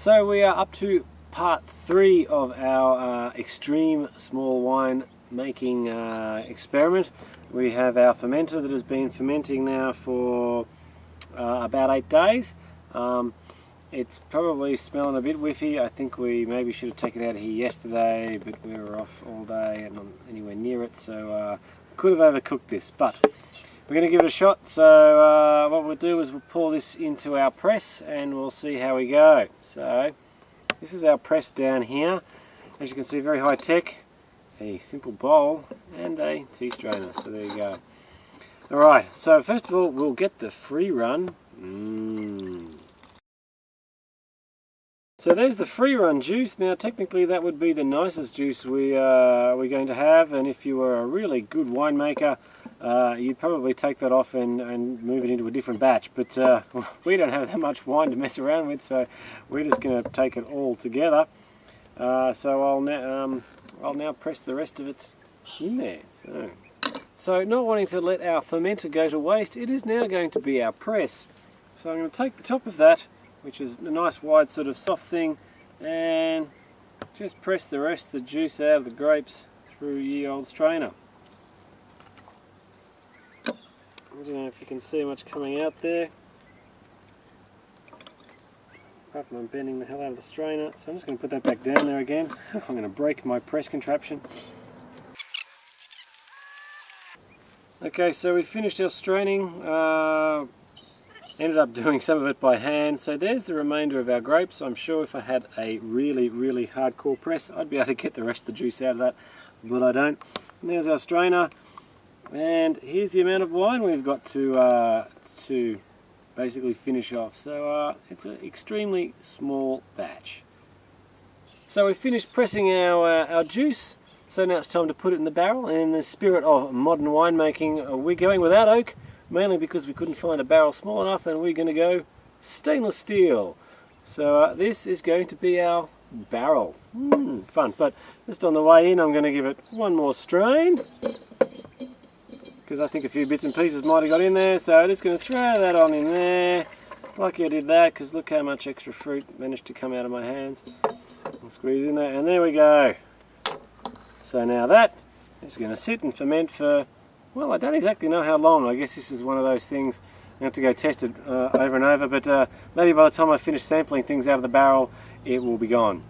So we are up to part 3 of our extreme small wine making experiment. We have our fermenter that has been fermenting now for about 8 days. It's probably smelling a bit whiffy. I think we maybe should have taken it out of here yesterday, but we were off all day and not anywhere near it, so could have overcooked this, but we're going to give it a shot. So what we'll do is we'll pour this into our press and we'll see how we go. So this is our press down here. As you can see, very high tech, a simple bowl and a tea strainer, so there you go. Alright, so first of all we'll get the free run. So there's the free run juice. Now technically that would be the nicest juice we're going to have, and if you were a really good winemaker you'd probably take that off and move it into a different batch, but we don't have that much wine to mess around with, so we're just going to take it all together. So I'll now press the rest of it in there. So not wanting to let our fermenter go to waste, it is now going to be our press. So I'm going to take the top of that, which is a nice wide sort of soft thing, and just press the rest of the juice out of the grapes through ye old strainer. I don't know if you can see much coming out there, apart from I'm bending the hell out of the strainer, so I'm just going to put that back down there again. I'm going to break my press contraption. Okay, so we finished our straining. Ended up doing some of it by hand, so there's the remainder of our grapes. I'm sure if I had a really hardcore press I'd be able to get the rest of the juice out of that, but I don't. And there's our strainer, and here's the amount of wine we've got to basically finish off. So it's an extremely small batch. So we finished pressing our juice, so now it's time to put it in the barrel, and in the spirit of modern winemaking we're going without oak, mainly because we couldn't find a barrel small enough, and we're going to go stainless steel. So this is going to be our barrel. Fun, but just on the way in I'm going to give it one more strain, because I think a few bits and pieces might have got in there, so I'm just going to throw that on in there. Lucky I did that, because look how much extra fruit managed to come out of my hands. And squeeze in there, and there we go. So now that is going to sit and ferment for, well, I don't exactly know how long. I guess this is one of those things I have to go test it over and over, but maybe by the time I finish sampling things out of the barrel it will be gone.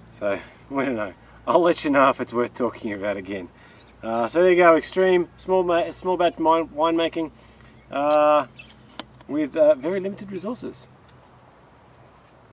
So I don't know. I'll let you know if it's worth talking about again. So there you go, extreme small batch winemaking with very limited resources.